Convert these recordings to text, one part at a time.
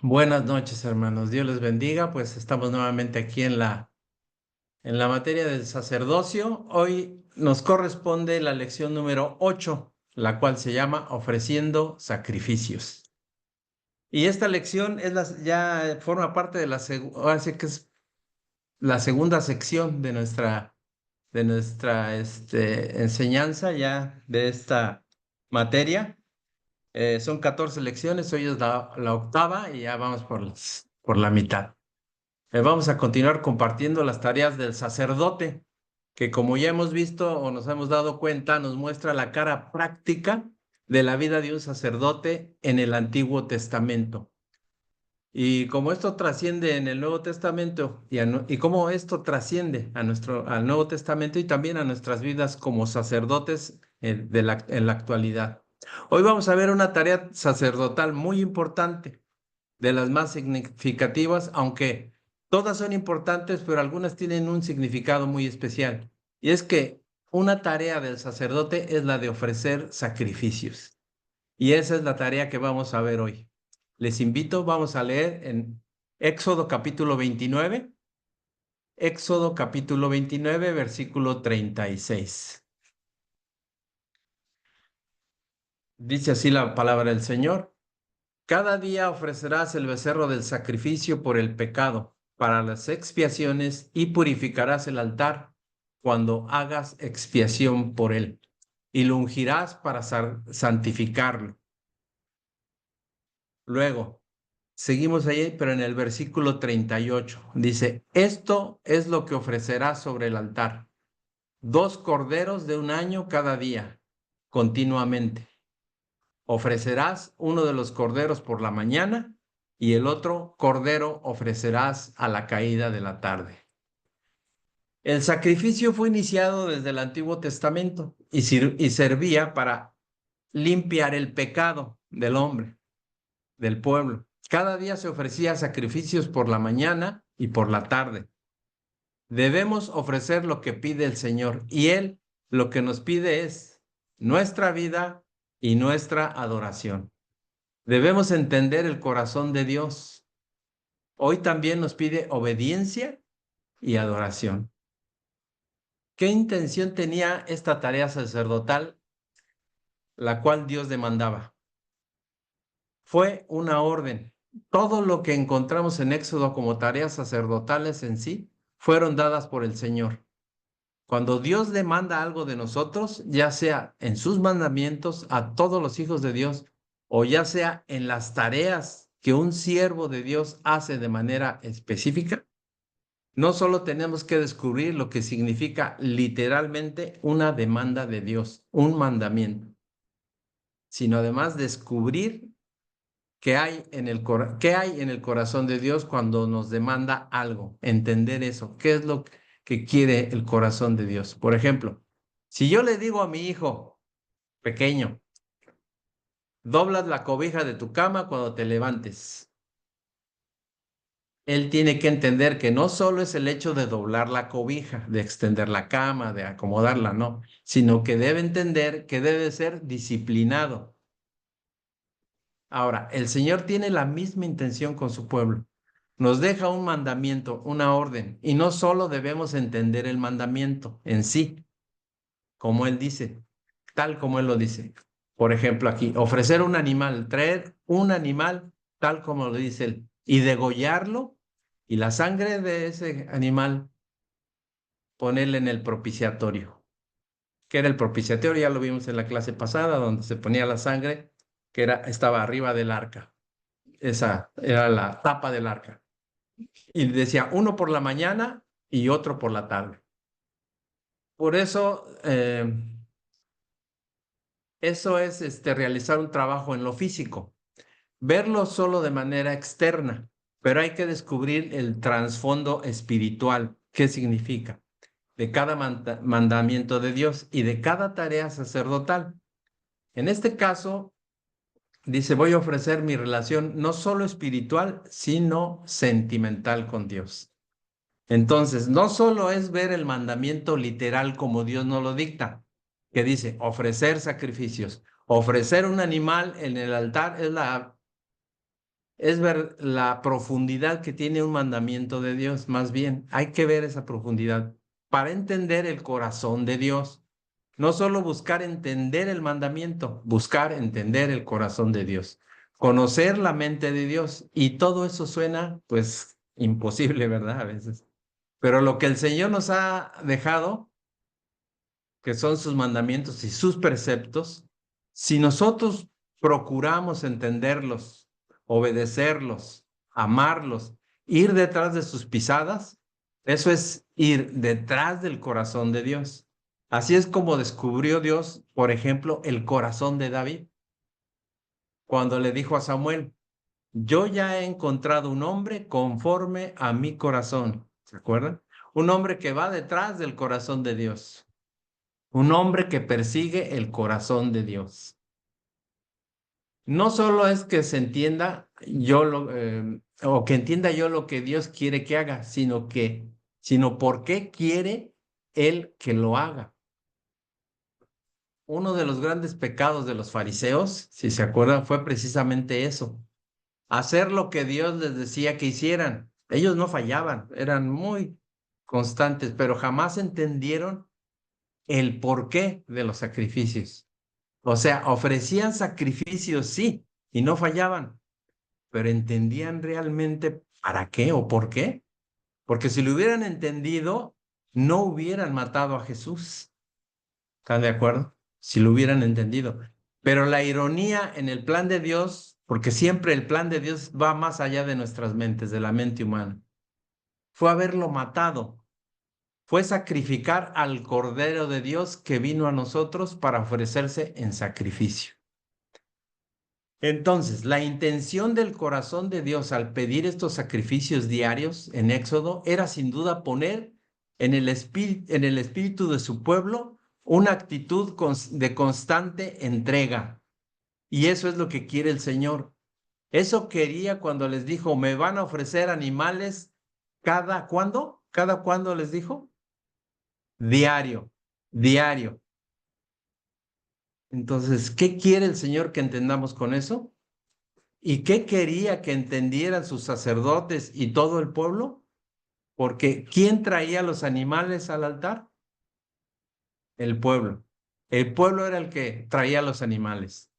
Buenas noches, hermanos. Dios les bendiga. Pues estamos nuevamente aquí en la materia del sacerdocio. Hoy nos corresponde la lección número 8, la cual se llama Ofreciendo Sacrificios. Y esta lección ya forma parte de ahora sí que es la segunda sección de nuestra enseñanza ya de esta materia. Son 14 lecciones, hoy es la octava y ya vamos por la mitad. Vamos a continuar compartiendo las tareas del sacerdote, que como ya hemos visto o nos hemos dado cuenta, nos muestra la cara práctica de la vida de un sacerdote en el Antiguo Testamento. Y como esto trasciende en el Nuevo Testamento y cómo esto trasciende al Nuevo Testamento y también a nuestras vidas como sacerdotes en la actualidad. Hoy vamos a ver una tarea sacerdotal muy importante, de las más significativas, aunque todas son importantes, pero algunas tienen un significado muy especial. Y es que una tarea del sacerdote es la de ofrecer sacrificios. Y esa es la tarea que vamos a ver hoy. Les invito, vamos a leer en Éxodo capítulo 29, Éxodo capítulo 29, versículo 36. Dice así la palabra del Señor. Cada día ofrecerás el becerro del sacrificio por el pecado, para las expiaciones, y purificarás el altar cuando hagas expiación por él, y lo ungirás para santificarlo. Luego, seguimos ahí, pero en el versículo 38 dice, esto es lo que ofrecerás sobre el altar: 2 corderos de un año cada día, continuamente. Ofrecerás uno de los corderos por la mañana y el otro cordero ofrecerás a la caída de la tarde. El sacrificio fue iniciado desde el Antiguo Testamento y servía para limpiar el pecado del hombre, del pueblo. Cada día se ofrecía sacrificios por la mañana y por la tarde. Debemos ofrecer lo que pide el Señor, y Él lo que nos pide es nuestra vida y nuestra adoración. Debemos entender el corazón de Dios. Hoy también nos pide obediencia y adoración. ¿Qué intención tenía esta tarea sacerdotal, la cual Dios demandaba? Fue una orden. Todo lo que encontramos en Éxodo como tareas sacerdotales en sí fueron dadas por el Señor. Cuando Dios demanda algo de nosotros, ya sea en sus mandamientos a todos los hijos de Dios, o ya sea en las tareas que un siervo de Dios hace de manera específica, no solo tenemos que descubrir lo que significa literalmente una demanda de Dios, un mandamiento, sino además descubrir qué hay en el corazón de Dios cuando nos demanda algo, entender eso, qué es lo que quiere el corazón de Dios. Por ejemplo, si yo le digo a mi hijo pequeño, doblas la cobija de tu cama cuando te levantes, él tiene que entender que no solo es el hecho de doblar la cobija, de extender la cama, de acomodarla, no, sino que debe entender que debe ser disciplinado. Ahora, el Señor tiene la misma intención con su pueblo. Nos deja un mandamiento, una orden, y no solo debemos entender el mandamiento en sí, como Él dice, tal como Él lo dice. Por ejemplo, aquí, ofrecer un animal, traer un animal tal como lo dice Él, y degollarlo, y la sangre de ese animal ponerle en el propiciatorio. ¿Qué era el propiciatorio? Ya lo vimos en la clase pasada, donde se ponía la sangre estaba arriba del arca. Esa era la tapa del arca. Y decía uno por la mañana y otro por la tarde. Por eso, eso es realizar un trabajo en lo físico, verlo solo de manera externa, pero hay que descubrir el trasfondo espiritual, qué significa, de cada mandamiento de Dios y de cada tarea sacerdotal. En este caso, dice, voy a ofrecer mi relación no solo espiritual, sino sentimental con Dios. Entonces, no solo es ver el mandamiento literal como Dios nos lo dicta, que dice ofrecer sacrificios, ofrecer un animal en el altar es ver la profundidad que tiene un mandamiento de Dios. Más bien, hay que ver esa profundidad para entender el corazón de Dios. No solo buscar entender el mandamiento, buscar entender el corazón de Dios, conocer la mente de Dios. Y todo eso suena, pues, imposible, ¿verdad? A veces. Pero lo que el Señor nos ha dejado, que son sus mandamientos y sus preceptos, si nosotros procuramos entenderlos, obedecerlos, amarlos, ir detrás de sus pisadas, eso es ir detrás del corazón de Dios. Así es como descubrió Dios, por ejemplo, el corazón de David, cuando le dijo a Samuel, yo ya he encontrado un hombre conforme a mi corazón. ¿Se acuerdan? Un hombre que va detrás del corazón de Dios. Un hombre que persigue el corazón de Dios. No solo es que se entienda o que entienda yo lo que Dios quiere que haga, sino por qué quiere Él que lo haga. Uno de los grandes pecados de los fariseos, si se acuerdan, fue precisamente eso, hacer lo que Dios les decía que hicieran. Ellos no fallaban, eran muy constantes, pero jamás entendieron el porqué de los sacrificios. O sea, ofrecían sacrificios, sí, y no fallaban, pero entendían realmente para qué o por qué. Porque si lo hubieran entendido, no hubieran matado a Jesús. ¿Están de acuerdo? Si lo hubieran entendido. Pero la ironía en el plan de Dios, porque siempre el plan de Dios va más allá de nuestras mentes, de la mente humana, fue haberlo matado. Fue sacrificar al Cordero de Dios que vino a nosotros para ofrecerse en sacrificio. Entonces, la intención del corazón de Dios al pedir estos sacrificios diarios en Éxodo era sin duda poner en el espíritu de su pueblo una actitud de constante entrega. Y eso es lo que quiere el Señor. Eso quería cuando les dijo, me van a ofrecer animales cada, ¿cuándo? ¿Cada cuándo les dijo? Diario, diario. Entonces, ¿qué quiere el Señor que entendamos con eso? ¿Y qué quería que entendieran sus sacerdotes y todo el pueblo? Porque ¿quién traía los animales al altar? El pueblo. El pueblo era el que traía los animales.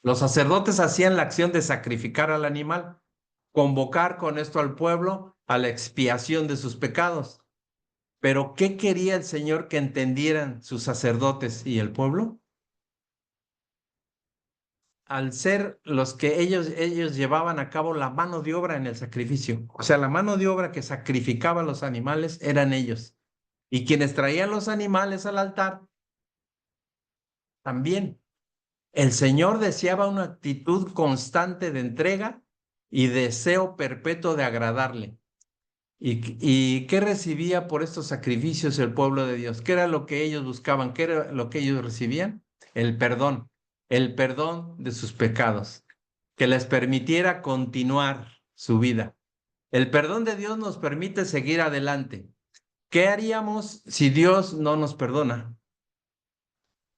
Los sacerdotes hacían la acción de sacrificar al animal, convocar con esto al pueblo a la expiación de sus pecados. Pero ¿qué quería el Señor que entendieran sus sacerdotes y el pueblo? Al ser los que ellos llevaban a cabo la mano de obra en el sacrificio. O sea, la mano de obra que sacrificaba los animales eran ellos. Y quienes traían los animales al altar también. El Señor deseaba una actitud constante de entrega y deseo perpetuo de agradarle. ¿Y qué recibía por estos sacrificios el pueblo de Dios? ¿Qué era lo que ellos buscaban? ¿Qué era lo que ellos recibían? El perdón de sus pecados, que les permitiera continuar su vida. El perdón de Dios nos permite seguir adelante. ¿Qué haríamos si Dios no nos perdona?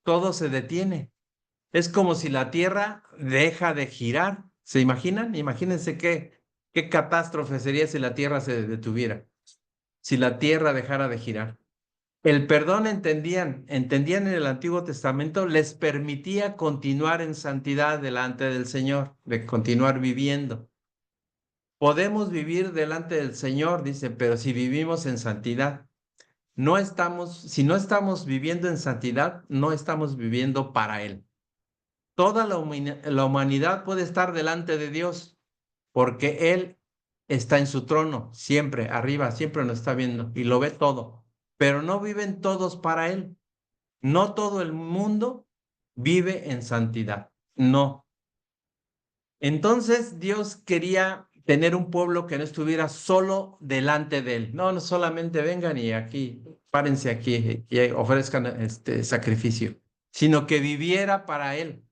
Todo se detiene. Es como si la Tierra deja de girar. ¿Se imaginan? Imagínense qué catástrofe sería si la Tierra se detuviera, si la Tierra dejara de girar. El perdón entendían en el Antiguo Testamento, les permitía continuar en santidad delante del Señor, de continuar viviendo. Podemos vivir delante del Señor, dice, pero si vivimos en santidad, si no estamos viviendo en santidad, no estamos viviendo para Él. Toda la humanidad puede estar delante de Dios, porque Él está en su trono, siempre, arriba, siempre nos está viendo y lo ve todo, pero no viven todos para Él. No todo el mundo vive en santidad, no. Entonces Dios quería tener un pueblo que no estuviera solo delante de Él. No, no solamente vengan y aquí, párense aquí y ofrezcan este sacrificio, sino que viviera para Él.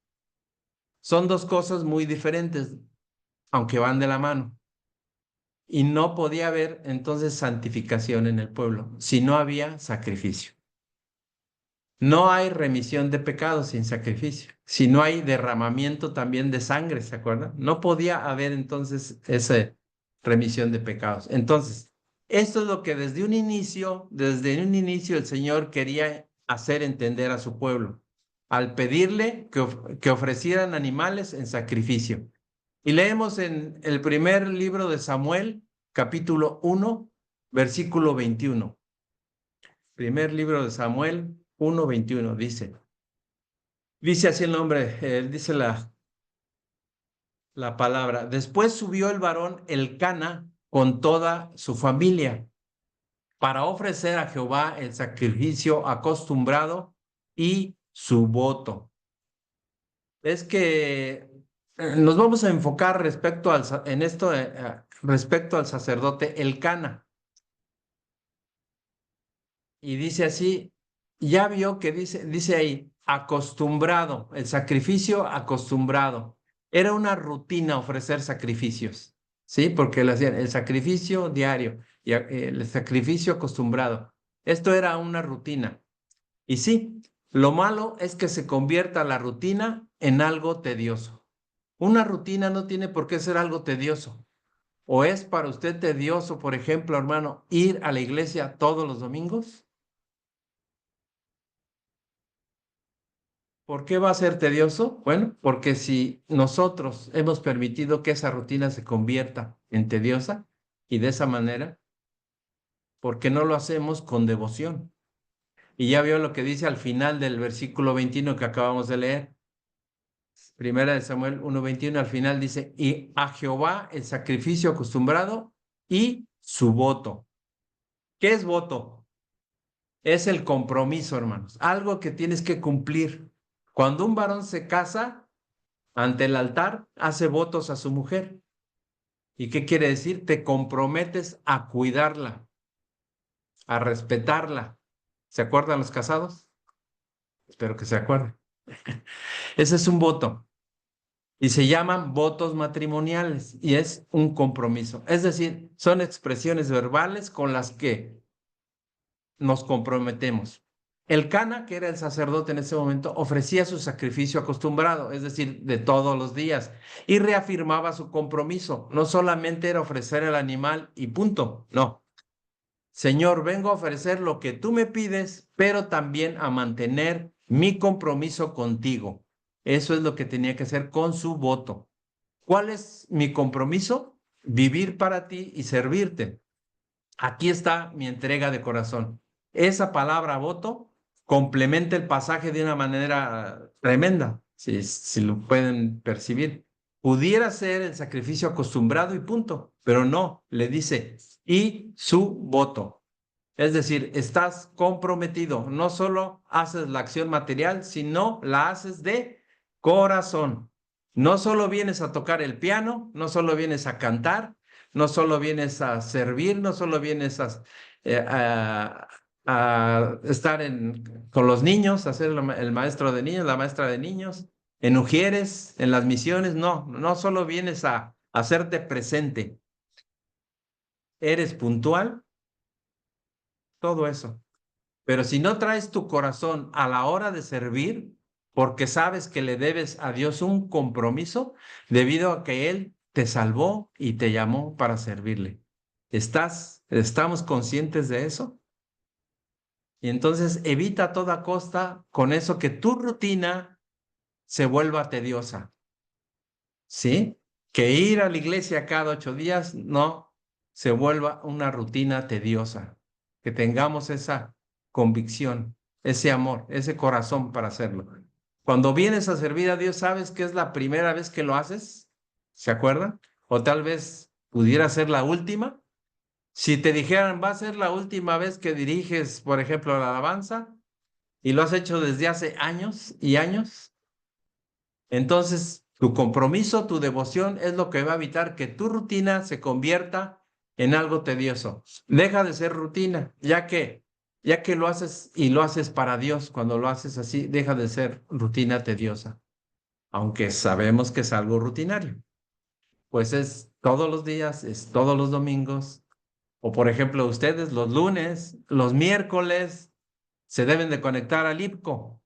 Son dos cosas muy diferentes, aunque van de la mano. Y no podía haber entonces santificación en el pueblo si no había sacrificio. No hay remisión de pecados sin sacrificio. Si no hay derramamiento también de sangre, ¿se acuerdan? No podía haber entonces esa remisión de pecados. Entonces, esto es lo que desde un inicio el Señor quería hacer entender a su pueblo, al pedirle que ofrecieran animales en sacrificio. Y leemos en el primer libro de Samuel, capítulo 1, versículo 21. Primer libro de Samuel 1:21 dice así el nombre, dice la palabra. Después subió el varón Elcana con toda su familia para ofrecer a Jehová el sacrificio acostumbrado y su voto. Es que nos vamos a enfocar respecto al sacerdote Elcana. Y dice así, ya vio que dice ahí, acostumbrado, el sacrificio acostumbrado. Era una rutina ofrecer sacrificios, ¿sí? Porque lo hacían el sacrificio diario y el sacrificio acostumbrado. Esto era una rutina. Y sí, lo malo es que se convierta la rutina en algo tedioso. Una rutina no tiene por qué ser algo tedioso. ¿O es para usted tedioso, por ejemplo, hermano, ir a la iglesia todos los domingos? ¿Por qué va a ser tedioso? Bueno, porque si nosotros hemos permitido que esa rutina se convierta en tediosa y de esa manera, ¿por qué no lo hacemos con devoción? Y ya vio lo que dice al final del versículo 21 que acabamos de leer. Primera de Samuel 1:21, al final dice, y a Jehová el sacrificio acostumbrado y su voto. ¿Qué es voto? Es el compromiso, hermanos, algo que tienes que cumplir. Cuando un varón se casa, ante el altar, hace votos a su mujer. ¿Y qué quiere decir? Te comprometes a cuidarla, a respetarla. ¿Se acuerdan los casados? Espero que se acuerden. Ese es un voto. Y se llaman votos matrimoniales y es un compromiso. Es decir, son expresiones verbales con las que nos comprometemos. El Cana, que era el sacerdote en ese momento, ofrecía su sacrificio acostumbrado, es decir, de todos los días, y reafirmaba su compromiso. No solamente era ofrecer el animal y punto, no. Señor, vengo a ofrecer lo que tú me pides, pero también a mantener mi compromiso contigo. Eso es lo que tenía que hacer con su voto. ¿Cuál es mi compromiso? Vivir para ti y servirte. Aquí está mi entrega de corazón. Esa palabra voto complementa el pasaje de una manera tremenda, si lo pueden percibir. Pudiera ser el sacrificio acostumbrado y punto, pero no, le dice, y su voto. Es decir, estás comprometido, no solo haces la acción material, sino la haces de corazón. No solo vienes a tocar el piano, no solo vienes a cantar, no solo vienes a servir, no solo vienes eh, a- a estar con los niños, a ser el maestro de niños, la maestra de niños, en Ujieres, en las misiones, no, no solo vienes a hacerte presente, eres puntual, todo eso. Pero si no traes tu corazón a la hora de servir, porque sabes que le debes a Dios un compromiso, debido a que Él te salvó y te llamó para servirle. ¿Estamos conscientes de eso? Y entonces evita a toda costa con eso que tu rutina se vuelva tediosa, ¿sí? Que ir a la iglesia cada 8 días no se vuelva una rutina tediosa. Que tengamos esa convicción, ese amor, ese corazón para hacerlo. Cuando vienes a servir a Dios, ¿sabes que es la primera vez que lo haces? ¿Se acuerdan? O tal vez pudiera ser la última. Si te dijeran, va a ser la última vez que diriges, por ejemplo, la alabanza, y lo has hecho desde hace años y años, entonces tu compromiso, tu devoción es lo que va a evitar que tu rutina se convierta en algo tedioso. Deja de ser rutina, ya que lo haces y lo haces para Dios, cuando lo haces así, deja de ser rutina tediosa, aunque sabemos que es algo rutinario. Pues es todos los días, es todos los domingos, o por ejemplo ustedes los lunes, los miércoles, Se deben de conectar al IPCO.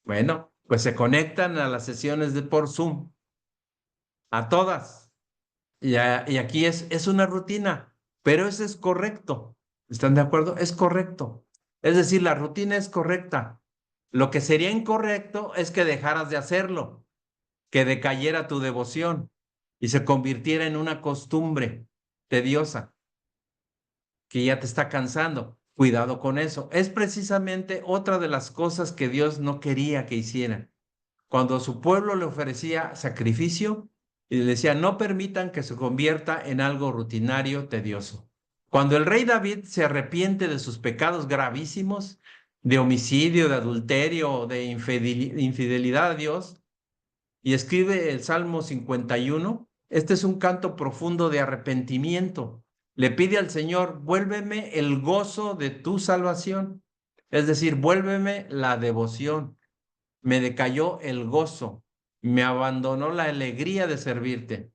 Bueno, pues se conectan a las sesiones de por Zoom, a todas. Y aquí es una rutina, pero eso es correcto. ¿Están de acuerdo? Es correcto. Es decir, la rutina es correcta. Lo que sería incorrecto es que dejaras de hacerlo, que decayera tu devoción y se convirtiera en una costumbre tediosa que ya te está cansando. Cuidado con eso. Es precisamente otra de las cosas que Dios no quería que hicieran. Cuando su pueblo le ofrecía sacrificio y le decía, no permitan que se convierta en algo rutinario, tedioso. Cuando el rey David se arrepiente de sus pecados gravísimos, de homicidio, de adulterio, de infidelidad a Dios, y escribe el Salmo 51, este es un canto profundo de arrepentimiento. Le pide al Señor, vuélveme el gozo de tu salvación, es decir, vuélveme la devoción. Me decayó el gozo, me abandonó la alegría de servirte.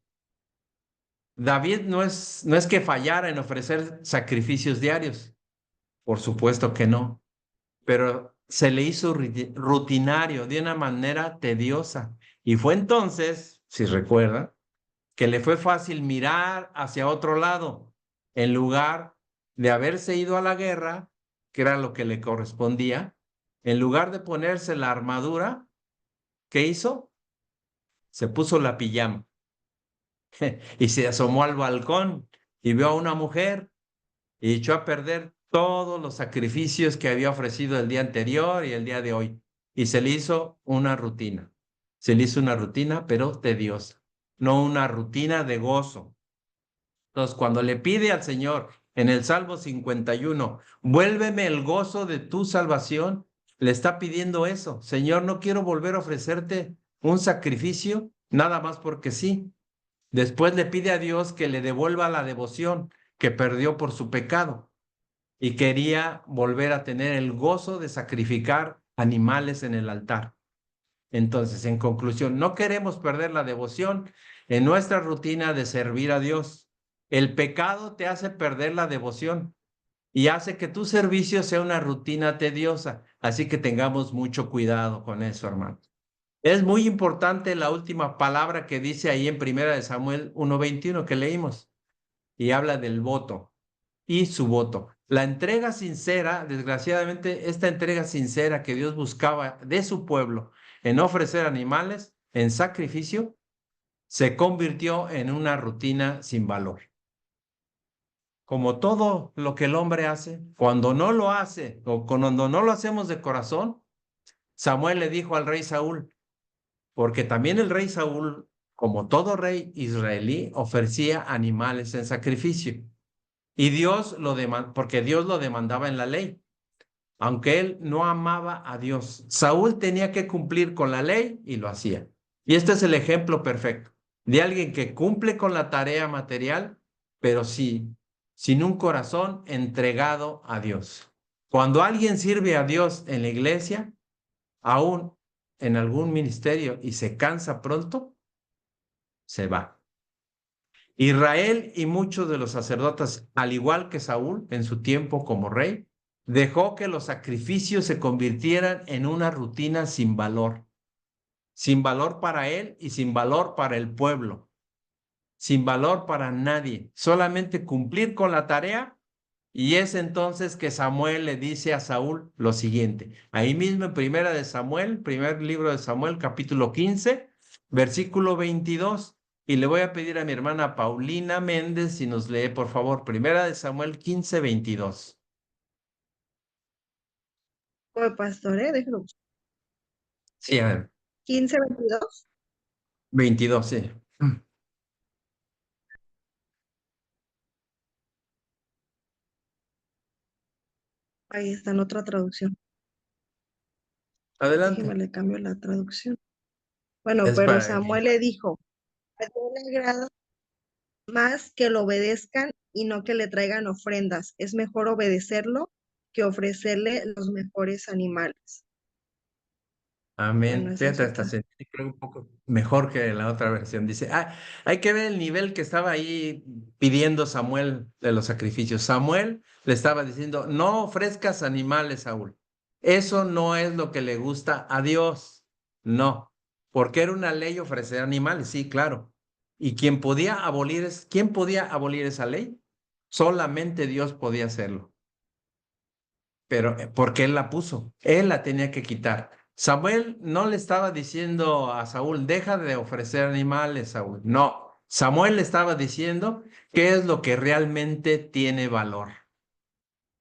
David no es que fallara en ofrecer sacrificios diarios, por supuesto que no, pero se le hizo rutinario de una manera tediosa. Y fue entonces, si recuerda, que le fue fácil mirar hacia otro lado, en lugar de haberse ido a la guerra, que era lo que le correspondía, en lugar de ponerse la armadura, ¿qué hizo? Se puso la pijama y se asomó al balcón y vio a una mujer y echó a perder todos los sacrificios que había ofrecido el día anterior y el día de hoy. Y se le hizo una rutina. Se le hizo una rutina, pero tediosa, no una rutina de gozo. Entonces, cuando le pide al Señor en el Salmo 51, vuélveme el gozo de tu salvación, le está pidiendo eso. Señor, no quiero volver a ofrecerte un sacrificio, nada más porque sí. Después le pide a Dios que le devuelva la devoción que perdió por su pecado y quería volver a tener el gozo de sacrificar animales en el altar. Entonces, en conclusión, no queremos perder la devoción en nuestra rutina de servir a Dios. El pecado te hace perder la devoción y hace que tu servicio sea una rutina tediosa. Así que tengamos mucho cuidado con eso, hermano. Es muy importante la última palabra que dice ahí en Primera de Samuel 1:21 que leímos y habla del voto y su voto. La entrega sincera, desgraciadamente, esta entrega sincera que Dios buscaba de su pueblo en ofrecer animales en sacrificio, se convirtió en una rutina sin valor. Como todo lo que el hombre hace, cuando no lo hace o cuando no lo hacemos de corazón, Samuel le dijo al rey Saúl, porque también el rey Saúl, como todo rey israelí, ofrecía animales en sacrificio. Y Dios lo demandaba, porque Dios lo demandaba en la ley, aunque él no amaba a Dios. Saúl tenía que cumplir con la ley y lo hacía. Y este es el ejemplo perfecto de alguien que cumple con la tarea material, pero sí, sin un corazón entregado a Dios. Cuando alguien sirve a Dios en la iglesia, aún en algún ministerio y se cansa pronto, se va. Israel y muchos de los sacerdotes, al igual que Saúl en su tiempo como rey, dejó que los sacrificios se convirtieran en una rutina sin valor para él y sin valor para el pueblo, sin valor para nadie, solamente cumplir con la tarea. Y es entonces que Samuel le dice a Saúl lo siguiente, ahí mismo en Primera de Samuel, primer libro de Samuel, capítulo 15, versículo 22. Y le voy a pedir a mi hermana Paulina Méndez si nos lee, por favor, Primera de Samuel 15, 22. Oye, pastor, déjalo buscar. Sí, a ver, 15:22. 22, sí. Ahí está en otra traducción. Déjeme Adelante. le cambio la traducción. Bueno, Es pero para Samuel le dijo, a Dios le agrada más que lo obedezcan y no que le traigan ofrendas. Es mejor obedecerlo que ofrecerle los mejores animales. Bueno, Amén. esa es Fíjate, hasta otra. sentí creo un poco mejor que la otra versión. Dice, hay que ver el nivel que estaba ahí pidiendo Samuel de los sacrificios. Samuel le estaba diciendo, no ofrezcas animales, Saúl. Eso no es lo que le gusta a Dios. No, porque era una ley ofrecer animales, sí, claro. ¿Y quién podía abolir esa ley? Solamente Dios podía hacerlo. Pero porque él la puso, él la tenía que quitar. Samuel no le estaba diciendo a Saúl, deja de ofrecer animales, Saúl. No, Samuel le estaba diciendo qué es lo que realmente tiene valor.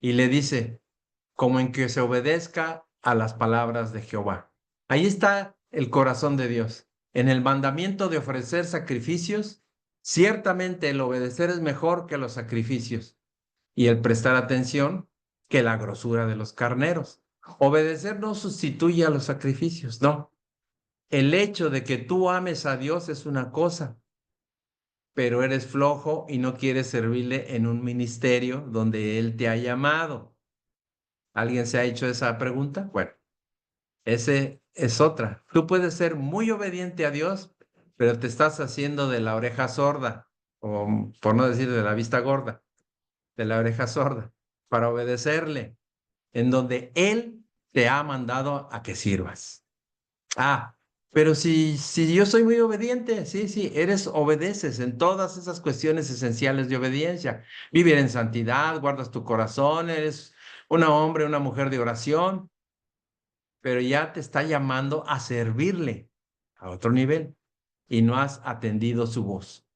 Y le dice, como en que se obedezca a las palabras de Jehová. Ahí está el corazón de Dios. En el mandamiento de ofrecer sacrificios, ciertamente el obedecer es mejor que los sacrificios y el prestar atención que la grosura de los carneros. Obedecer no sustituye a los sacrificios, no. El hecho de que tú ames a Dios es una cosa, pero eres flojo y no quieres servirle en un ministerio donde Él te ha llamado. ¿Alguien se ha hecho esa pregunta? Bueno, ese es otra. Tú puedes ser muy obediente a Dios, pero te estás haciendo de la oreja sorda, o por no decir de la vista gorda, de la oreja sorda, para obedecerle, en donde Él te ha mandado a que sirvas. Ah, pero si yo soy muy obediente, sí, sí, obedeces en todas esas cuestiones esenciales de obediencia. Vivir en santidad, guardas tu corazón, eres un hombre, una mujer de oración, pero ya te está llamando a servirle a otro nivel y no has atendido su voz.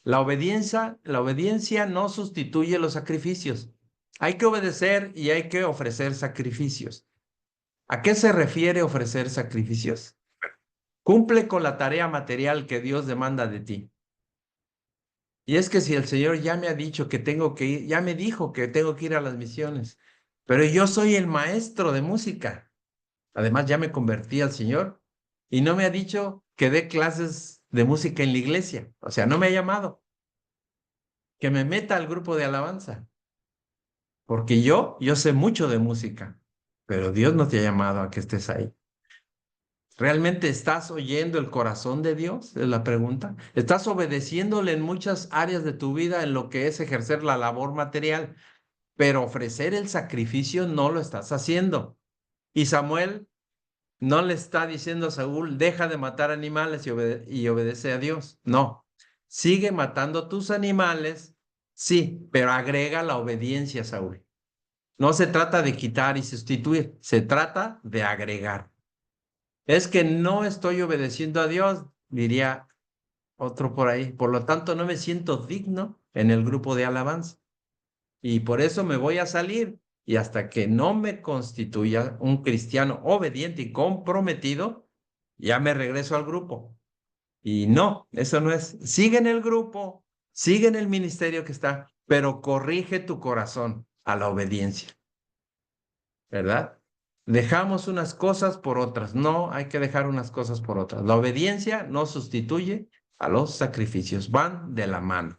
La obediencia no sustituye los sacrificios. Hay que obedecer y hay que ofrecer sacrificios. ¿A qué se refiere ofrecer sacrificios? Cumple con la tarea material que Dios demanda de ti. Y es que si el Señor ya me ha dicho que tengo que ir, ya me dijo que tengo que ir a las misiones, pero yo soy el maestro de música. Además, ya me convertí al Señor y no me ha dicho que dé clases de música en la iglesia. O sea, no me ha llamado, que me meta al grupo de alabanza, porque yo sé mucho de música, pero Dios no te ha llamado a que estés ahí. ¿Realmente estás oyendo el corazón de Dios? Es la pregunta. ¿Estás obedeciéndole en muchas áreas de tu vida en lo que es ejercer la labor material, pero ofrecer el sacrificio no lo estás haciendo? Y Samuel no le está diciendo a Saúl, deja de matar animales y obedece a Dios. No, sigue matando tus animales, sí, pero agrega la obediencia, Saúl. No se trata de quitar y sustituir, se trata de agregar. Es que no estoy obedeciendo a Dios, diría otro por ahí. Por lo tanto, no me siento digno en el grupo de alabanza. Y por eso me voy a salir. Y hasta que no me constituya un cristiano obediente y comprometido, ya me regreso al grupo. Y no, eso no es. Sigue en el grupo, sigue en el ministerio que está, pero corrige tu corazón a la obediencia, ¿verdad? Dejamos unas cosas por otras. No hay que dejar unas cosas por otras. La obediencia no sustituye a los sacrificios, van de la mano.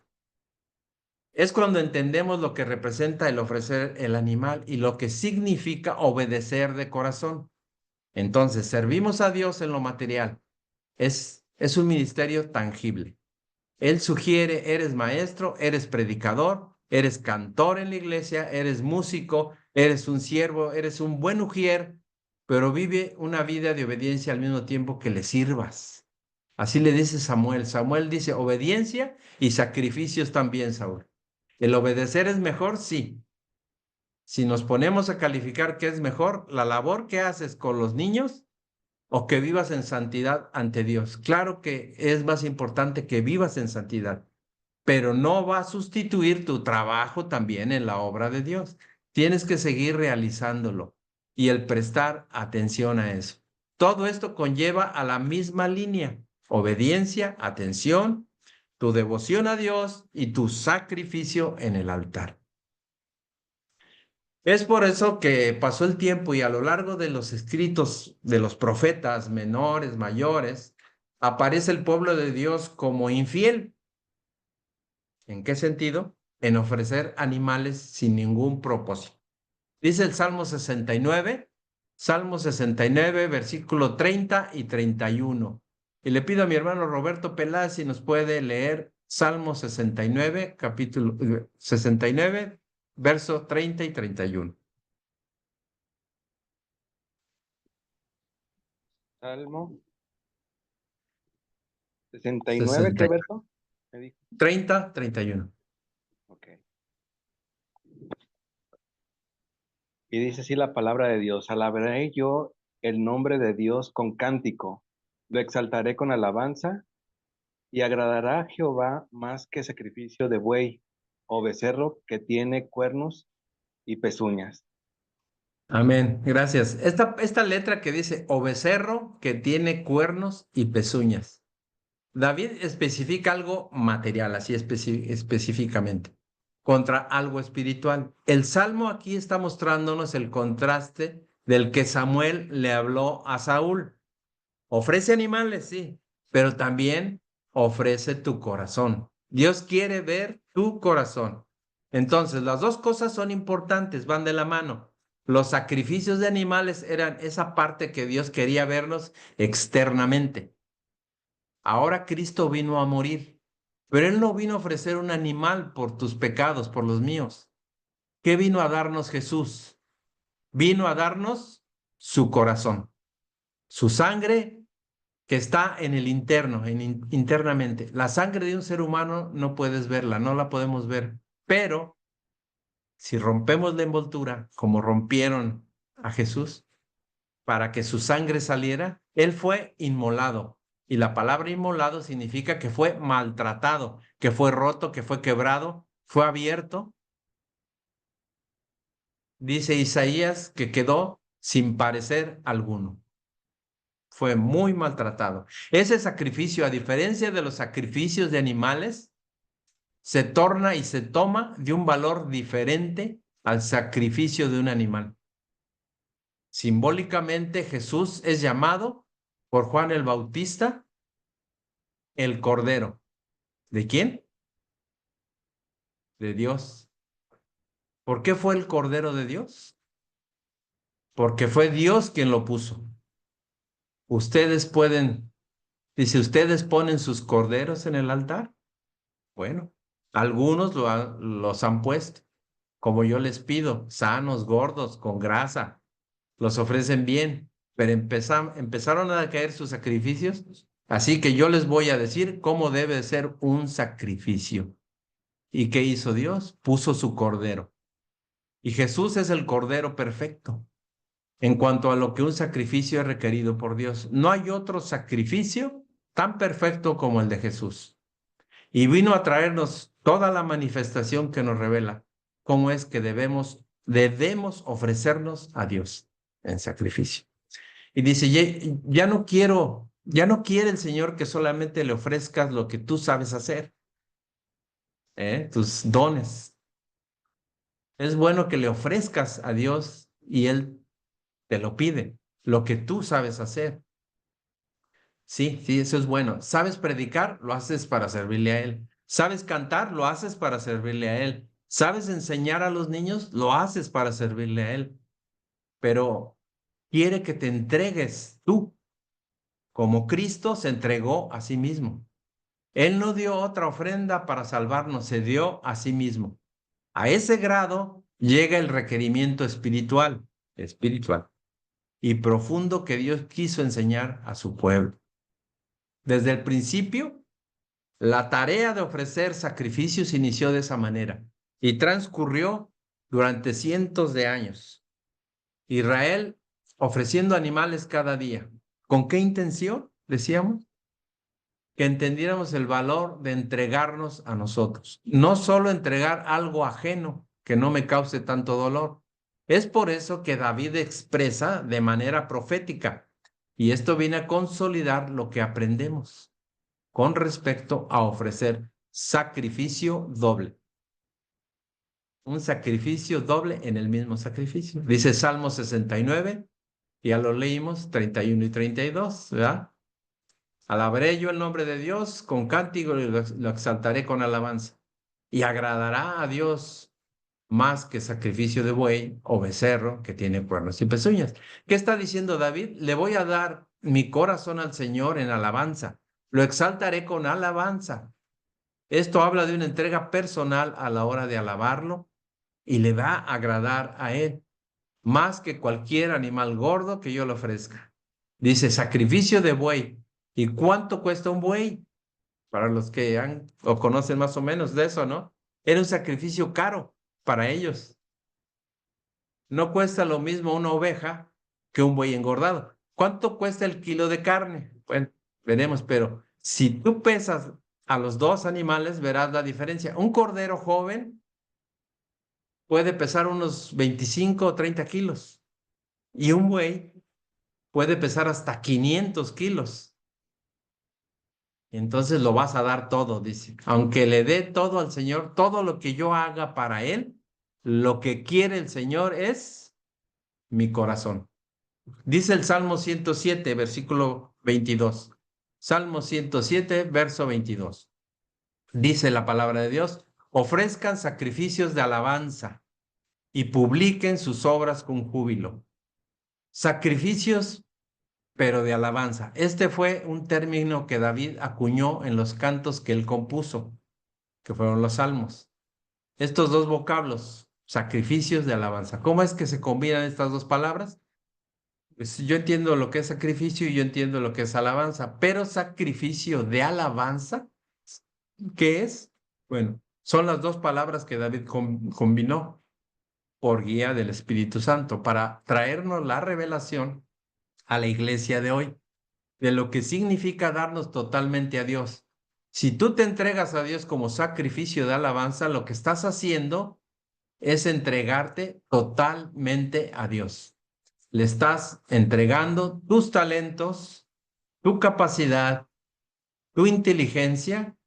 Es cuando entendemos lo que representa el ofrecer el animal y lo que significa obedecer de corazón. Entonces, servimos a Dios en lo material. Es un ministerio tangible. Él sugiere, eres maestro, eres predicador, eres cantor en la iglesia, eres músico, eres un siervo, eres un buen ujier, pero vive una vida de obediencia al mismo tiempo que le sirvas. Así le dice Samuel. Samuel dice obediencia y sacrificios también, Saúl. ¿El obedecer es mejor? Sí. Si nos ponemos a calificar qué es mejor, la labor que haces con los niños o que vivas en santidad ante Dios. Claro que es más importante que vivas en santidad, pero no va a sustituir tu trabajo también en la obra de Dios. Tienes que seguir realizándolo y el prestar atención a eso. Todo esto conlleva a la misma línea: obediencia, atención, tu devoción a Dios y tu sacrificio en el altar. Es por eso que pasó el tiempo y a lo largo de los escritos de los profetas menores, mayores, aparece el pueblo de Dios como infiel. ¿En qué sentido? En ofrecer animales sin ningún propósito. Dice el Salmo 69, versículo 30 y 31. Y le pido a mi hermano Roberto Peláez si nos puede leer Salmo 69, capítulo 69, verso 30 y 31. Salmo 69, ¿qué 60, verso? Me dijo. 30, 31. Ok. Y dice así la palabra de Dios: alabaré yo el nombre de Dios con cántico, lo exaltaré con alabanza, y agradará a Jehová más que sacrificio de buey o becerro que tiene cuernos y pezuñas. Amén, gracias. Esta letra que dice, o becerro que tiene cuernos y pezuñas. David especifica algo material, así específicamente, contra algo espiritual. El Salmo aquí está mostrándonos el contraste del que Samuel le habló a Saúl. Ofrece animales, sí, pero también ofrece tu corazón. Dios quiere ver tu corazón. Entonces, las dos cosas son importantes, van de la mano. Los sacrificios de animales eran esa parte que Dios quería vernos externamente. Ahora Cristo vino a morir, pero Él no vino a ofrecer un animal por tus pecados, por los míos. ¿Qué vino a darnos Jesús? Vino a darnos su corazón, su sangre que está en el interno, internamente. La sangre de un ser humano no puedes verla, no la podemos ver, pero si rompemos la envoltura, como rompieron a Jesús, para que su sangre saliera, Él fue inmolado. Y la palabra inmolado significa que fue maltratado, que fue roto, que fue quebrado, fue abierto. Dice Isaías que quedó sin parecer alguno. Fue muy maltratado. Ese sacrificio, a diferencia de los sacrificios de animales, se torna y se toma de un valor diferente al sacrificio de un animal. Simbólicamente, Jesús es llamado por Juan el Bautista el Cordero. ¿De quién? De Dios. ¿Por qué fue el Cordero de Dios? Porque fue Dios quien lo puso. Ustedes pueden, dice, ustedes ponen sus corderos en el altar. Bueno, algunos los han puesto, como yo les pido, sanos, gordos, con grasa, los ofrecen bien, pero empezaron a caer sus sacrificios, así que yo les voy a decir cómo debe ser un sacrificio. ¿Y qué hizo Dios? Puso su cordero. Y Jesús es el cordero perfecto en cuanto a lo que un sacrificio es requerido por Dios. No hay otro sacrificio tan perfecto como el de Jesús. Y vino a traernos toda la manifestación que nos revela cómo es que debemos ofrecernos a Dios en sacrificio. Y dice, ya no quiere el Señor que solamente le ofrezcas lo que tú sabes hacer, tus dones. Es bueno que le ofrezcas a Dios y Él te lo pide, lo que tú sabes hacer. Sí, sí, eso es bueno. ¿Sabes predicar? Lo haces para servirle a Él. ¿Sabes cantar? Lo haces para servirle a Él. ¿Sabes enseñar a los niños? Lo haces para servirle a Él. Pero quiere que te entregues tú, como Cristo se entregó a sí mismo. Él no dio otra ofrenda para salvarnos, se dio a sí mismo. A ese grado llega el requerimiento espiritual y profundo que Dios quiso enseñar a su pueblo. Desde el principio, la tarea de ofrecer sacrificios inició de esa manera y transcurrió durante cientos de años. Israel ofreciendo animales cada día. ¿Con qué intención? Decíamos que entendiéramos el valor de entregarnos a nosotros. No solo entregar algo ajeno que no me cause tanto dolor. Es por eso que David expresa de manera profética, y esto viene a consolidar lo que aprendemos con respecto a ofrecer sacrificio doble. Un sacrificio doble en el mismo sacrificio. Dice Salmo 69, ya lo leímos, 31 y 32, ¿verdad? Alabaré yo el nombre de Dios con cántico y lo exaltaré con alabanza. Y agradará a Dios más que sacrificio de buey o becerro que tiene cuernos y pezuñas. ¿Qué está diciendo David? Le voy a dar mi corazón al Señor en alabanza. Lo exaltaré con alabanza. Esto habla de una entrega personal a la hora de alabarlo y le va a agradar a Él más que cualquier animal gordo que yo le ofrezca. Dice sacrificio de buey. ¿Y cuánto cuesta un buey? Para los que han o conocen más o menos de eso, ¿no? Era un sacrificio caro para ellos. No cuesta lo mismo una oveja que un buey engordado. ¿Cuánto cuesta el kilo de carne? Bueno, veremos, pero si tú pesas a los dos animales, verás la diferencia. Un cordero joven puede pesar unos 25 o 30 kilos y un buey puede pesar hasta 500 kilos. Entonces lo vas a dar todo, dice. Aunque le dé todo al Señor, todo lo que yo haga para Él, lo que quiere el Señor es mi corazón. Dice el Salmo 107, versículo 22. Salmo 107, verso 22. Dice la palabra de Dios, ofrezcan sacrificios de alabanza y publiquen sus obras con júbilo. Sacrificios, pero de alabanza. Este fue un término que David acuñó en los cantos que él compuso, que fueron los salmos. Estos dos vocablos, sacrificios de alabanza. ¿Cómo es que se combinan estas dos palabras? Pues yo entiendo lo que es sacrificio y yo entiendo lo que es alabanza, pero sacrificio de alabanza, ¿qué es? Bueno, son las dos palabras que David combinó por guía del Espíritu Santo para traernos la revelación a la iglesia de hoy, de lo que significa darnos totalmente a Dios. Si tú te entregas a Dios como sacrificio de alabanza, lo que estás haciendo es entregarte totalmente a Dios. Le estás entregando tus talentos, tu capacidad, tu inteligencia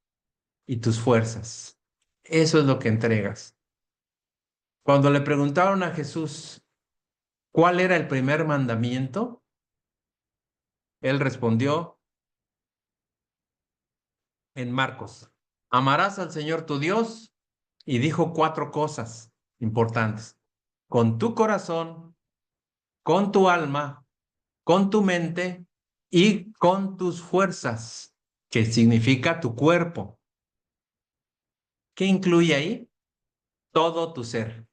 y tus fuerzas. Eso es lo que entregas. Cuando le preguntaron a Jesús cuál era el primer mandamiento, él respondió en Marcos, amarás al Señor tu Dios, y dijo 4 cosas importantes: con tu corazón, con tu alma, con tu mente y con tus fuerzas, que significa tu cuerpo. ¿Qué incluye ahí? Todo tu ser,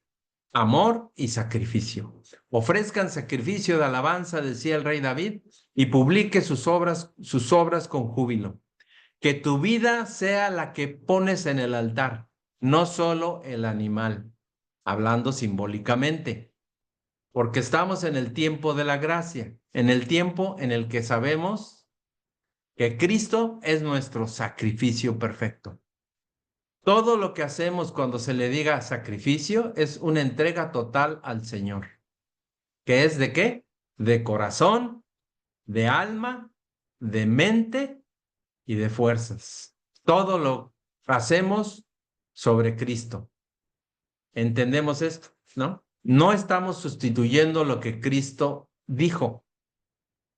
amor y sacrificio. Ofrezcan sacrificio de alabanza, decía el rey David, y publique sus obras con júbilo. Que tu vida sea la que pones en el altar, no solo el animal, hablando simbólicamente, porque estamos en el tiempo de la gracia, en el tiempo en el que sabemos que Cristo es nuestro sacrificio perfecto. Todo lo que hacemos cuando se le diga sacrificio es una entrega total al Señor. ¿Qué es de qué? De corazón, de alma, de mente y de fuerzas. Todo lo hacemos sobre Cristo. ¿Entendemos esto? ¿No? No estamos sustituyendo lo que Cristo dijo.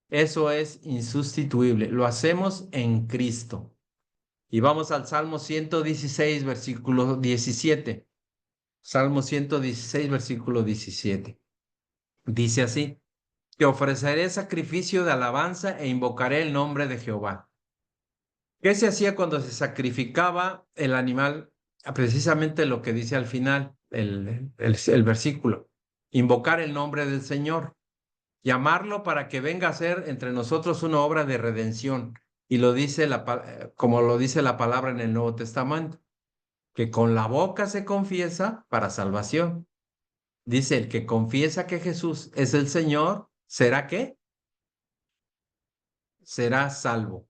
Eso es insustituible. Lo hacemos en Cristo. Y vamos al Salmo 116, versículo 17. Salmo 116, versículo 17. Dice así: te ofreceré sacrificio de alabanza e invocaré el nombre de Jehová. ¿Qué se hacía cuando se sacrificaba el animal? Precisamente lo que dice al final el versículo. Invocar el nombre del Señor. Llamarlo para que venga a ser entre nosotros una obra de redención. Y lo dice como lo dice la palabra en el Nuevo Testamento, que con la boca se confiesa para salvación. Dice, el que confiesa que Jesús es el Señor, ¿será qué? Será salvo.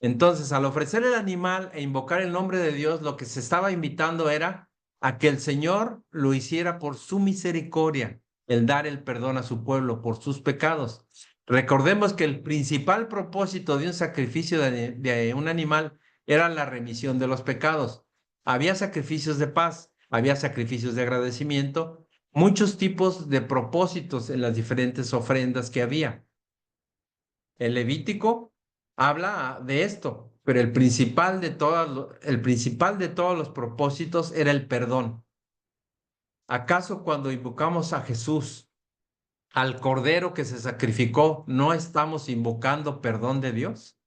Entonces, al ofrecer el animal e invocar el nombre de Dios, lo que se estaba invitando era a que el Señor lo hiciera por su misericordia, el dar el perdón a su pueblo por sus pecados. Recordemos que el principal propósito de un sacrificio de un animal era la remisión de los pecados. Había sacrificios de paz, había sacrificios de agradecimiento, muchos tipos de propósitos en las diferentes ofrendas que había. El Levítico habla de esto, pero el principal de todos los propósitos era el perdón. ¿Acaso cuando invocamos a Jesús, al Cordero que se sacrificó, no estamos invocando perdón de Dios?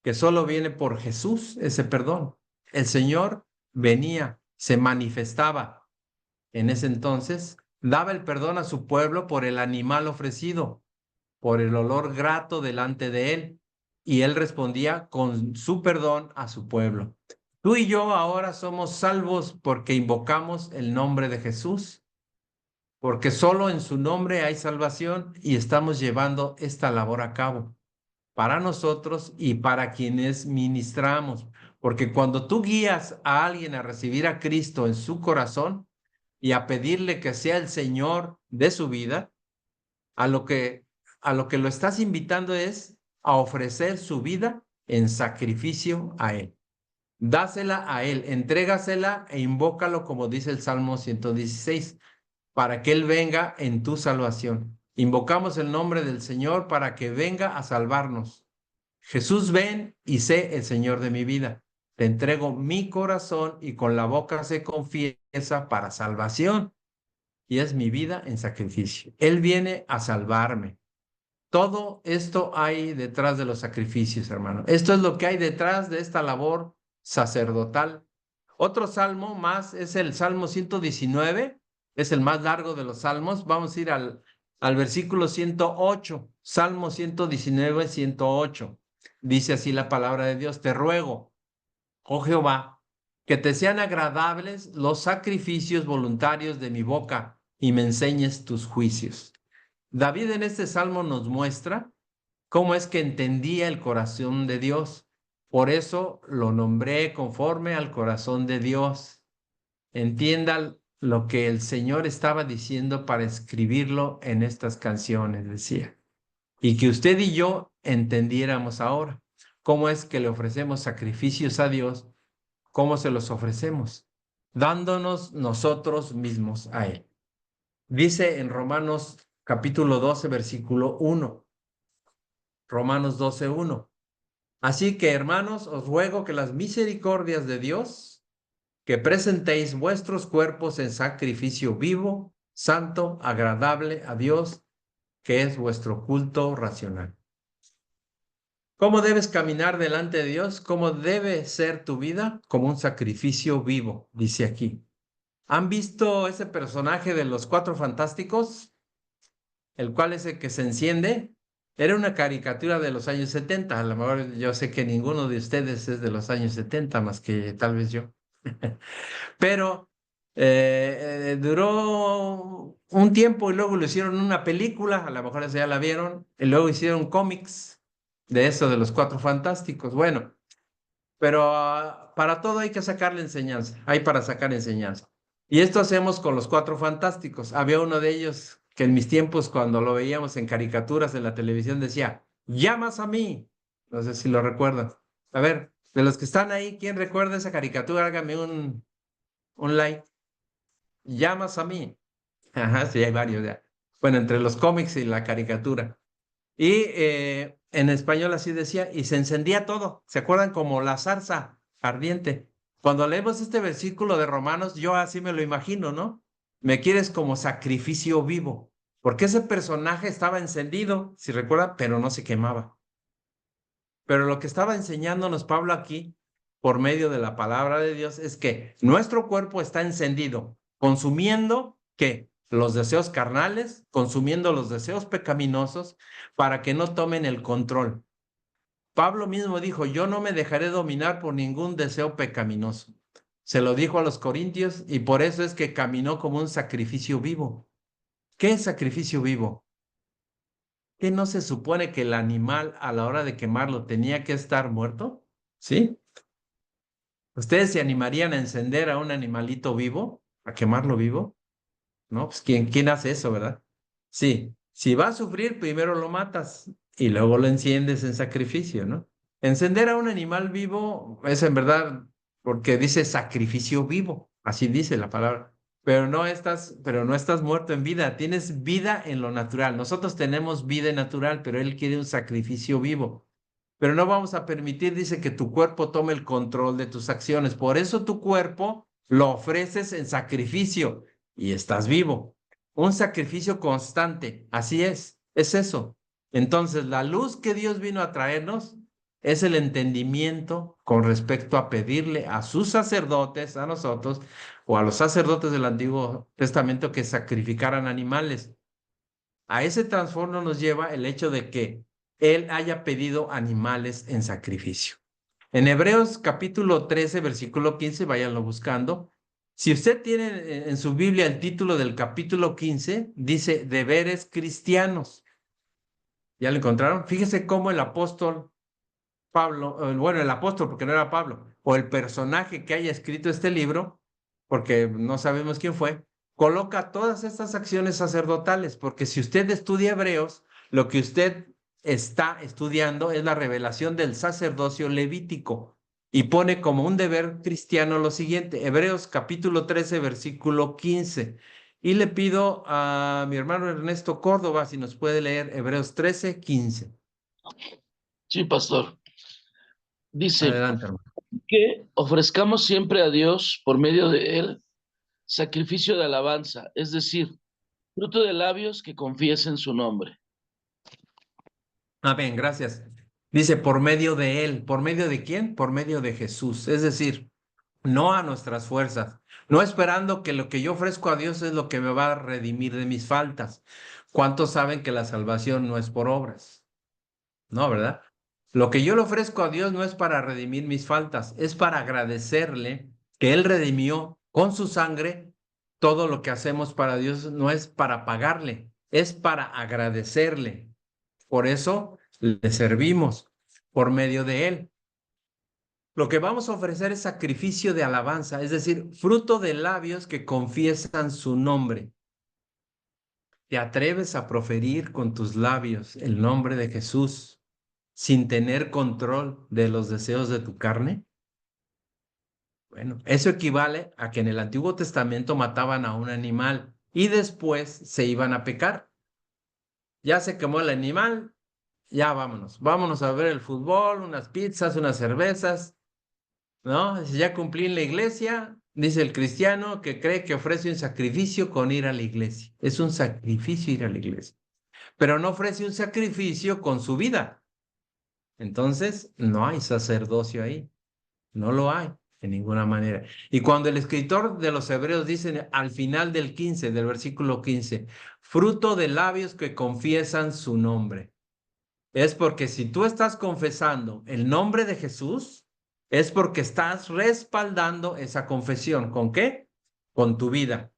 Que solo viene por Jesús ese perdón. El Señor venía, se manifestaba en ese entonces, daba el perdón a su pueblo por el animal ofrecido. por el olor grato delante de él. Y él respondía con su perdón a su pueblo. Tú y yo ahora somos salvos porque invocamos el nombre de Jesús, porque solo en su nombre hay salvación y estamos llevando esta labor a cabo para nosotros y para quienes ministramos. Porque cuando tú guías a alguien a recibir a Cristo en su corazón y a pedirle que sea el Señor de su vida, a lo que, lo estás invitando es a ofrecer su vida en sacrificio a Él. Dásela a Él, entrégasela e invócalo como dice el Salmo 116, para que Él venga en tu salvación. Invocamos el nombre del Señor para que venga a salvarnos. Jesús, ven y sé el Señor de mi vida. Te entrego mi corazón y con la boca se confiesa para salvación. Y es mi vida en sacrificio. Él viene a salvarme. Todo esto hay detrás de los sacrificios, hermano. Esto es lo que hay detrás de esta labor sacerdotal. Otro salmo más es el Salmo 119, es el más largo de los salmos. Vamos a ir al versículo 108, Salmo 119, 108. Dice así la palabra de Dios: te ruego, oh Jehová, que te sean agradables los sacrificios voluntarios de mi boca y me enseñes tus juicios. David en este salmo nos muestra cómo es que entendía el corazón de Dios. Por eso lo nombré conforme al corazón de Dios. Entienda lo que el Señor estaba diciendo para escribirlo en estas canciones, decía. Y que usted y yo entendiéramos ahora cómo es que le ofrecemos sacrificios a Dios, cómo se los ofrecemos, dándonos nosotros mismos a Él. Dice en Romanos capítulo 12, versículo 1. Romanos 12, 1. Así que, hermanos, os ruego que las misericordias de Dios, que presentéis vuestros cuerpos en sacrificio vivo, santo, agradable a Dios, que es vuestro culto racional. ¿Cómo debes caminar delante de Dios? ¿Cómo debe ser tu vida? Como un sacrificio vivo, dice aquí. ¿Han visto ese personaje de los Cuatro Fantásticos? El cual es el que se enciende. Era una caricatura de los años 70. A lo mejor yo sé que ninguno de ustedes es de los años 70, más que tal vez yo. Pero duró un tiempo y luego lo hicieron una película, a lo mejor esa ya la vieron, y luego hicieron cómics de eso, de los Cuatro Fantásticos. Bueno, pero para todo hay que sacarle enseñanza, hay para sacar enseñanza. Y esto hacemos con los Cuatro Fantásticos. Había uno de ellos que en mis tiempos, cuando lo veíamos en caricaturas en la televisión, decía, llamas a mí. No sé si lo recuerdan. A ver, de los que están ahí, ¿quién recuerda esa caricatura? Hágame un like. Llamas a mí. Ajá, sí, hay varios ya. Bueno, entre los cómics y la caricatura. Y en español así decía, y se encendía todo. ¿Se acuerdan? Como la zarza ardiente. Cuando leemos este versículo de Romanos, yo así me lo imagino, ¿no? Me quieres como sacrificio vivo. Porque ese personaje estaba encendido, si recuerdan, pero no se quemaba. Pero lo que estaba enseñándonos Pablo aquí, por medio de la palabra de Dios, es que nuestro cuerpo está encendido, consumiendo, ¿qué? Los deseos carnales, consumiendo los deseos pecaminosos, para que no tomen el control. Pablo mismo dijo, yo no me dejaré dominar por ningún deseo pecaminoso. Se lo dijo a los corintios y por eso es que caminó como un sacrificio vivo. ¿Qué es sacrificio vivo? ¿Qué no se supone que el animal a la hora de quemarlo tenía que estar muerto? ¿Sí? ¿Ustedes se animarían a encender a un animalito vivo, a quemarlo vivo? ¿No? Pues ¿quién hace eso, verdad? Sí, si va a sufrir, primero lo matas y luego lo enciendes en sacrificio, ¿no? Encender a un animal vivo es en verdad porque dice sacrificio vivo, así dice la palabra. Pero no estás muerto en vida, tienes vida en lo natural. Nosotros tenemos vida natural, pero Él quiere un sacrificio vivo. Pero no vamos a permitir, dice, que tu cuerpo tome el control de tus acciones. Por eso tu cuerpo lo ofreces en sacrificio y estás vivo. Un sacrificio constante, así es eso. Entonces, la luz que Dios vino a traernos es el entendimiento con respecto a pedirle a sus sacerdotes, a nosotros, o a los sacerdotes del Antiguo Testamento que sacrificaran animales. A ese trasfondo nos lleva el hecho de que Él haya pedido animales en sacrificio. En Hebreos capítulo 13, versículo 15, váyanlo buscando. Si usted tiene en su Biblia el título del capítulo 15, dice deberes cristianos. ¿Ya lo encontraron? Fíjese cómo el apóstol Pablo, bueno, el apóstol, porque no era Pablo, o el personaje que haya escrito este libro, porque no sabemos quién fue, coloca todas estas acciones sacerdotales, porque si usted estudia Hebreos, lo que usted está estudiando es la revelación del sacerdocio levítico y pone como un deber cristiano lo siguiente, Hebreos capítulo 13, versículo 15. Y le pido a mi hermano Ernesto Córdoba si nos puede leer Hebreos 13, 15. Sí, pastor. Dice Adelante, hermano. que ofrezcamos siempre a Dios por medio de él sacrificio de alabanza, es decir, fruto de labios que confiesen su nombre. Amén, gracias. Dice, por medio de Él. ¿Por medio de quién? Por medio de Jesús. Es decir, no a nuestras fuerzas, no esperando que lo que yo ofrezco a Dios es lo que me va a redimir de mis faltas. ¿Cuántos saben que la salvación no es por obras? No, ¿verdad? Lo que yo le ofrezco a Dios no es para redimir mis faltas, es para agradecerle que Él redimió con su sangre. Todo lo que hacemos para Dios no es para pagarle, es para agradecerle. Por eso le servimos por medio de Él. Lo que vamos a ofrecer es sacrificio de alabanza, es decir, fruto de labios que confiesan su nombre. ¿Te atreves a proferir con tus labios el nombre de Jesús sin tener control de los deseos de tu carne? Bueno, eso equivale a que en el Antiguo Testamento mataban a un animal y después se iban a pecar. Ya se quemó el animal, ya vámonos. Vámonos a ver el fútbol, unas pizzas, unas cervezas, ¿no? Dice, ya cumplí en la iglesia, dice el cristiano que cree que ofrece un sacrificio con ir a la iglesia. Es un sacrificio ir a la iglesia, pero no ofrece un sacrificio con su vida. Entonces, no hay sacerdocio ahí, no lo hay de ninguna manera. Y cuando el escritor de los Hebreos dice al final del 15, del versículo 15, fruto de labios que confiesan su nombre. Es porque si tú estás confesando el nombre de Jesús, es porque estás respaldando esa confesión. ¿Con qué? Con tu vida.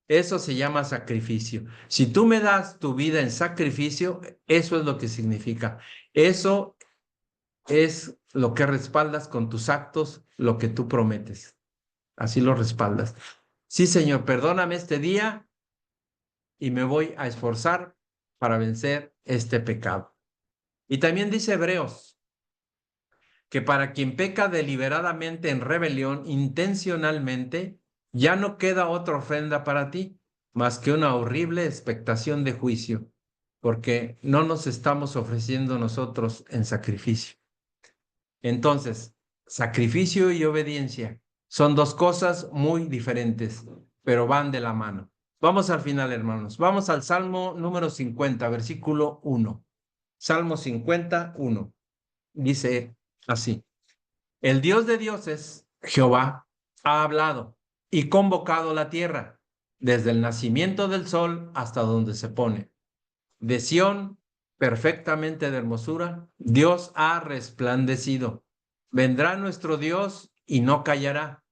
Eso se llama sacrificio. Si tú me das tu vida en sacrificio, eso es lo que significa. Eso es lo que respaldas con tus actos, lo que tú prometes. Así lo respaldas. Sí, Señor, perdóname este día y me voy a esforzar para vencer este pecado. Y también dice Hebreos que para quien peca deliberadamente en rebelión, intencionalmente, ya no queda otra ofrenda para ti, más que una horrible expectación de juicio, porque no nos estamos ofreciendo nosotros en sacrificio. Entonces, sacrificio y obediencia son dos cosas muy diferentes, pero van de la mano. Vamos al final, hermanos. Vamos al Salmo número 50, versículo 1. Salmo 51. Dice así: el Dios de dioses, Jehová, ha hablado y convocado la tierra, desde el nacimiento del sol hasta donde se pone. De Sión, perfectamente de hermosura, Dios ha resplandecido. Vendrá nuestro Dios y no callará.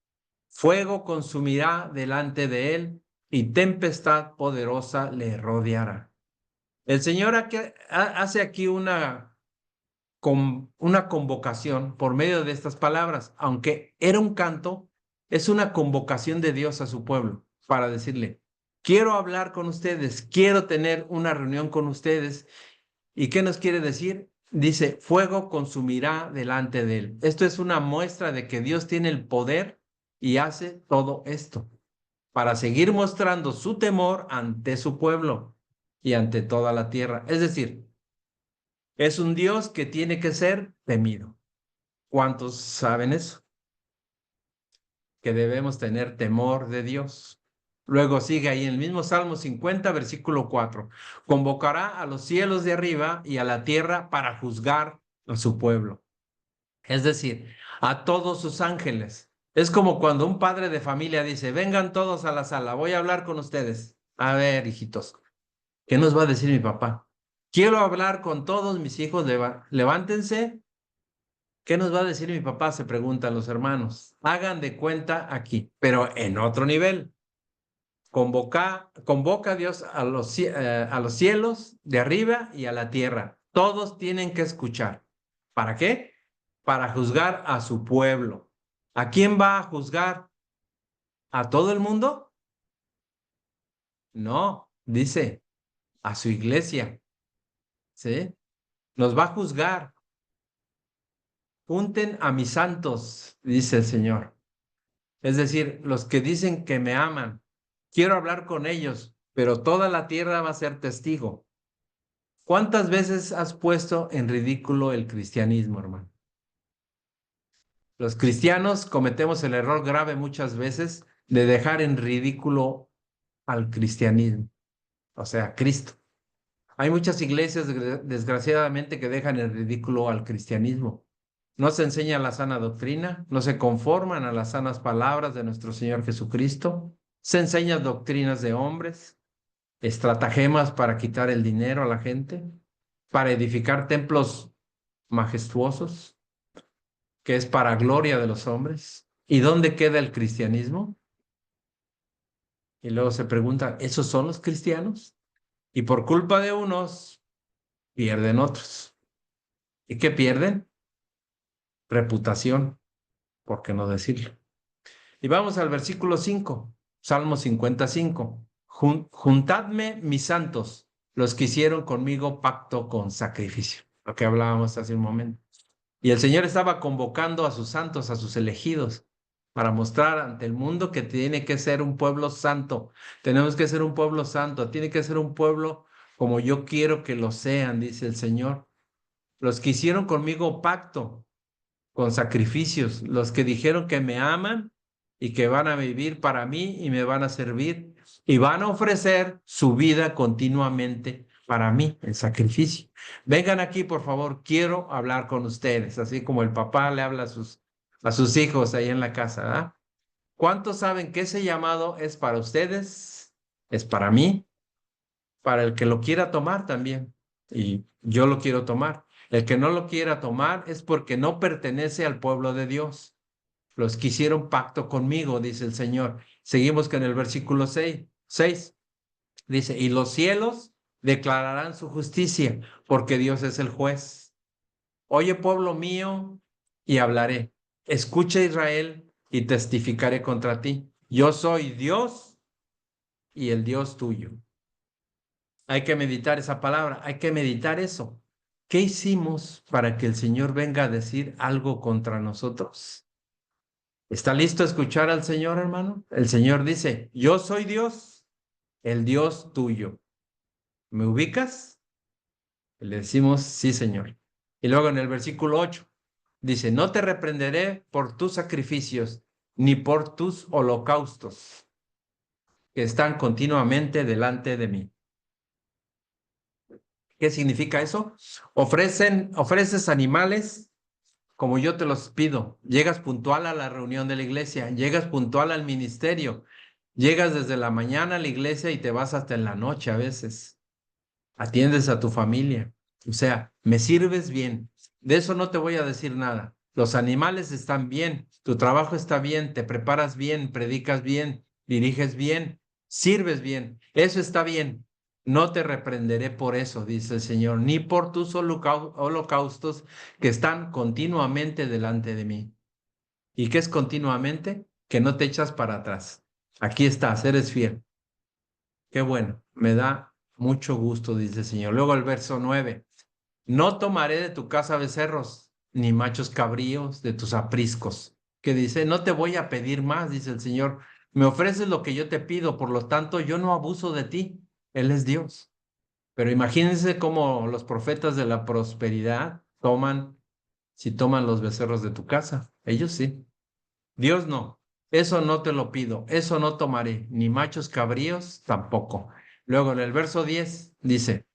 Fuego consumirá delante de él y tempestad poderosa le rodeará. El Señor hace aquí una convocación por medio de estas palabras, aunque era un canto, es una convocación de Dios a su pueblo para decirle, quiero hablar con ustedes, quiero tener una reunión con ustedes. ¿Y qué nos quiere decir? Dice, fuego consumirá delante de él. Esto es una muestra de que Dios tiene el poder y hace todo esto para seguir mostrando su temor ante su pueblo y ante toda la tierra. Es decir, es un Dios que tiene que ser temido. ¿Cuántos saben eso? Que debemos tener temor de Dios. Luego sigue ahí en el mismo Salmo 50, versículo 4. Convocará a los cielos de arriba y a la tierra para juzgar a su pueblo. Es decir, a todos sus ángeles. Es como cuando un padre de familia dice, vengan todos a la sala, voy a hablar con ustedes. A ver, hijitos, ¿Qué nos va a decir mi papá? Quiero hablar con todos mis hijos, levántense. ¿Qué nos va a decir mi papá? Se preguntan los hermanos. Hagan de cuenta aquí, pero en otro nivel. Convoca a Dios a los cielos de arriba y a la tierra. Todos tienen que escuchar. ¿Para qué? Para juzgar a su pueblo. ¿A quién va a juzgar? ¿A todo el mundo? No, dice, a su iglesia. ¿Sí? Nos va a juzgar. Junten a mis santos, dice el Señor. Es decir, los que dicen que me aman. Quiero hablar con ellos, pero toda la tierra va a ser testigo. ¿Cuántas veces has puesto en ridículo el cristianismo, hermano? Los cristianos cometemos el error grave muchas veces de dejar en ridículo al cristianismo, o sea, a Cristo. Hay muchas iglesias, desgraciadamente, que dejan en ridículo al cristianismo. No se enseña la sana doctrina, no se conforman a las sanas palabras de nuestro Señor Jesucristo, se enseñan doctrinas de hombres, estratagemas para quitar el dinero a la gente, para edificar templos majestuosos, que es para gloria de los hombres. ¿Y dónde queda el cristianismo? Y luego se pregunta, ¿esos son los cristianos? Y por culpa de unos, pierden otros. ¿Y qué pierden? Reputación, ¿por qué no decirlo? Y vamos al versículo 5, Salmo 55. Juntadme mis santos, los que hicieron conmigo pacto con sacrificio, lo que hablábamos hace un momento. Y el Señor estaba convocando a sus santos, a sus elegidos, para mostrar ante el mundo que tiene que ser un pueblo santo. Tenemos que ser un pueblo santo, tiene que ser un pueblo como yo quiero que lo sean, dice el Señor. Los que hicieron conmigo pacto con sacrificios, los que dijeron que me aman y que van a vivir para mí y me van a servir y van a ofrecer su vida continuamente para mí, el sacrificio. Vengan aquí, por favor, quiero hablar con ustedes, así como el papá le habla a sus hijos ahí en la casa, ¿ah? ¿Cuántos saben que ese llamado es para ustedes? Es para mí, para el que lo quiera tomar también. Y yo lo quiero tomar. El que no lo quiera tomar es porque no pertenece al pueblo de Dios. Los que hicieron pacto conmigo, dice el Señor. Seguimos con el versículo 6. Dice, y los cielos declararán su justicia, porque Dios es el juez. Oye, pueblo mío, y hablaré. Escucha, Israel, y testificaré contra ti. Yo soy Dios y el Dios tuyo. Hay que meditar esa palabra, hay que meditar eso. ¿Qué hicimos para que el Señor venga a decir algo contra nosotros? ¿Está listo a escuchar al Señor, hermano? El Señor dice, yo soy Dios, el Dios tuyo. ¿Me ubicas? Le decimos, sí, Señor. Y luego en el versículo 8 dice, no te reprenderé por tus sacrificios, ni por tus holocaustos, que están continuamente delante de mí. ¿Qué significa eso? Ofreces animales como yo te los pido. Llegas puntual a la reunión de la iglesia, llegas puntual al ministerio, llegas desde la mañana a la iglesia y te vas hasta en la noche a veces. Atiendes a tu familia. O sea, me sirves bien. De eso no te voy a decir nada. Los animales están bien, tu trabajo está bien, te preparas bien, predicas bien, diriges bien, sirves bien. Eso está bien. No te reprenderé por eso, dice el Señor, ni por tus holocaustos que están continuamente delante de mí. ¿Y qué es continuamente? Que no te echas para atrás. Aquí estás, eres fiel. Qué bueno, me da mucho gusto, dice el Señor. Luego el verso 9. No tomaré de tu casa becerros, ni machos cabríos de tus apriscos. Que dice, no te voy a pedir más, dice el Señor. Me ofreces lo que yo te pido, por lo tanto, yo no abuso de ti. Él es Dios. Pero imagínense cómo los profetas de la prosperidad si toman los becerros de tu casa. Ellos sí. Dios no. Eso no te lo pido, eso no tomaré, ni machos cabríos tampoco. Luego en el verso 10 dice,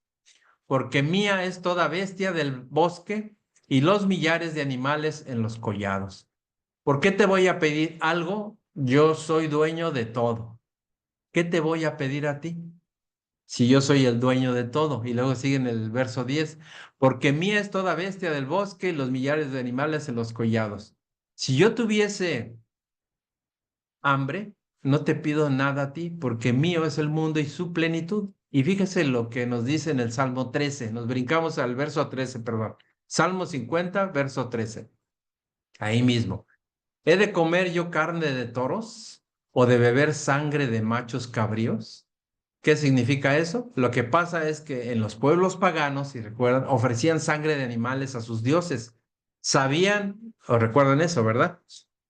porque mía es toda bestia del bosque y los millares de animales en los collados. ¿Por qué te voy a pedir algo? Yo soy dueño de todo. ¿Qué te voy a pedir a ti? si yo soy el dueño de todo? Y luego sigue en el verso 10, porque mía es toda bestia del bosque y los millares de animales en los collados. Si yo tuviese hambre, no te pido nada a ti, porque mío es el mundo y su plenitud. Y fíjese lo que nos dice en el Salmo 13. Nos brincamos al verso 13, perdón. Salmo 50, verso 13. Ahí mismo. ¿He de comer yo carne de toros o de beber sangre de machos cabríos? ¿Qué significa eso? Lo que pasa es que en los pueblos paganos, si recuerdan, ofrecían sangre de animales a sus dioses. Sabían, o recuerdan eso, ¿verdad?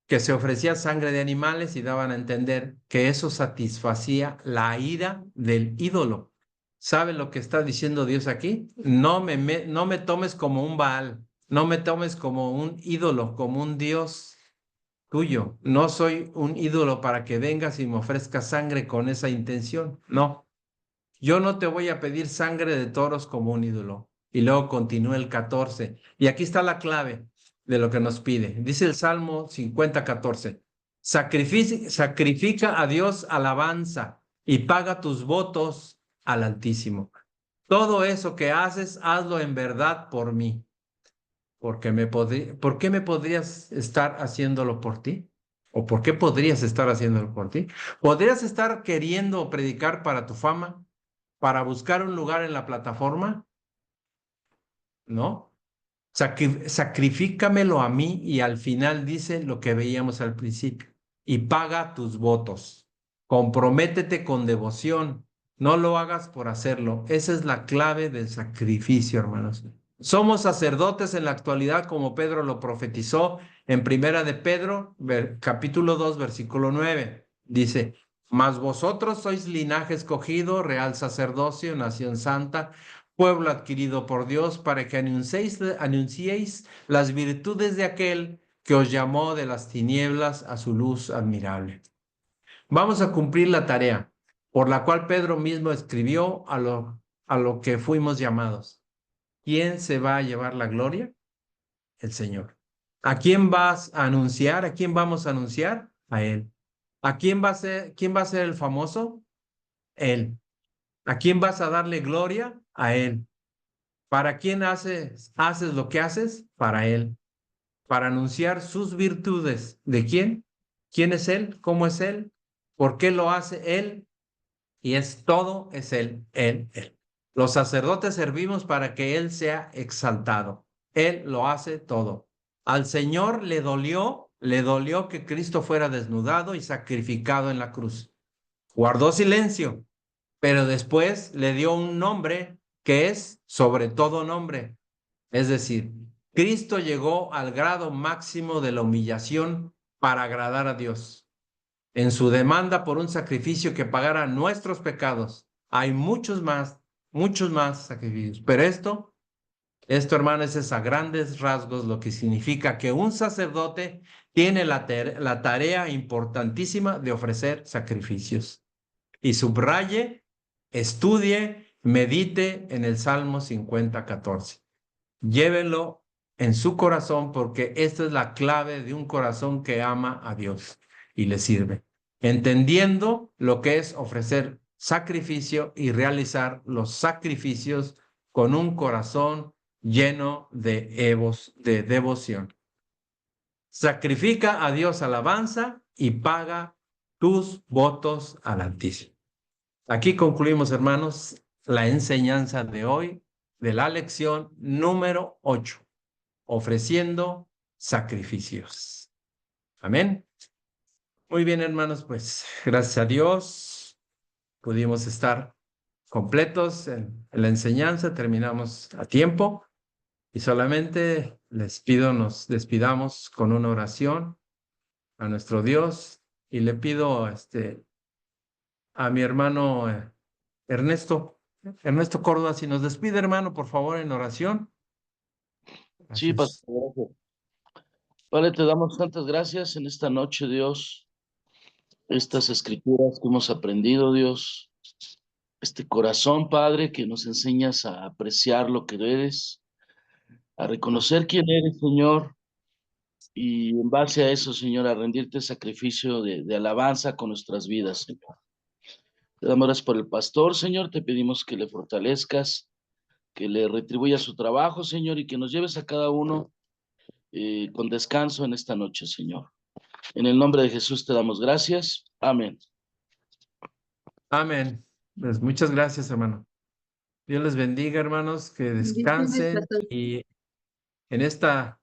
Que se ofrecía sangre de animales y daban a entender que eso satisfacía la ira del ídolo. ¿Sabe lo que está diciendo Dios aquí? No me tomes como un Baal, no me tomes como un ídolo, como un Dios tuyo. No soy un ídolo para que vengas y me ofrezcas sangre con esa intención. No, yo no te voy a pedir sangre de toros como un ídolo. Y luego continúa el 14. Y aquí está la clave de lo que nos pide. Dice el Salmo 50, 14. Sacrifica a Dios alabanza y paga tus votos al Altísimo. Todo eso que haces, hazlo en verdad por mí. ¿Por qué me podrías estar haciéndolo por ti? ¿O por qué podrías estar haciéndolo por ti? ¿Podrías estar queriendo predicar para tu fama? ¿Para buscar un lugar en la plataforma? ¿No? Sacrifícamelo a mí y al final dice lo que veíamos al principio. Y paga tus votos. Comprométete con devoción. No lo hagas por hacerlo. Esa es la clave del sacrificio, hermanos. Somos sacerdotes en la actualidad, como Pedro lo profetizó en Primera de Pedro, capítulo 2, versículo 9. Dice, mas vosotros sois linaje escogido, real sacerdocio, nación santa, pueblo adquirido por Dios, para que anunciéis las virtudes de aquel que os llamó de las tinieblas a su luz admirable. Vamos a cumplir la tarea por la cual Pedro mismo escribió a lo que fuimos llamados. ¿Quién se va a llevar la gloria? El Señor. ¿A quién vas a anunciar? ¿A quién vamos a anunciar? A Él. ¿Quién va a ser el famoso? Él. ¿A quién vas a darle gloria? A Él. ¿Para quién haces lo que haces? Para Él. Para anunciar sus virtudes. ¿De quién? ¿Quién es Él? ¿Cómo es Él? ¿Por qué lo hace Él? Y es Él, Él, Él. Los sacerdotes servimos para que Él sea exaltado. Él lo hace todo. Al Señor le dolió que Cristo fuera desnudado y sacrificado en la cruz. Guardó silencio, pero después le dio un nombre que es sobre todo nombre. Es decir, Cristo llegó al grado máximo de la humillación para agradar a Dios. En su demanda por un sacrificio que pagara nuestros pecados, hay muchos más sacrificios. Pero esto, hermanos, es a grandes rasgos lo que significa que un sacerdote tiene la tarea importantísima de ofrecer sacrificios. Y subraye, estudie, medite en el Salmo 50, 14. Llévenlo en su corazón porque esta es la clave de un corazón que ama a Dios y le sirve. Entendiendo lo que es ofrecer sacrificio y realizar los sacrificios con un corazón lleno de devoción. Sacrifica a Dios alabanza y paga tus votos al Altísimo. Aquí concluimos, hermanos, la enseñanza de hoy de la lección número 8, ofreciendo sacrificios. Amén. Muy bien, hermanos, pues gracias a Dios pudimos estar completos en la enseñanza, terminamos a tiempo y solamente nos despidamos con una oración a nuestro Dios y le pido a mi hermano Ernesto Córdoba, si nos despide, hermano, por favor, en oración. Sí, Gracias. pastor, gracias. Padre, te damos tantas gracias en esta noche, Dios. Estas escrituras que hemos aprendido, Dios. Este corazón, Padre, que nos enseñas a apreciar lo que eres, a reconocer quién eres, Señor, y en base a eso, Señor, a rendirte sacrificio de alabanza con nuestras vidas, Señor. Te damos gracias por el pastor, Señor. Te pedimos que le fortalezcas, que le retribuya su trabajo, Señor, y que nos lleves a cada uno con descanso en esta noche, Señor. En el nombre de Jesús te damos gracias. Amén. Amén. Pues muchas gracias, hermano. Dios les bendiga, hermanos, que Bendiciones, descansen pastor. y en esta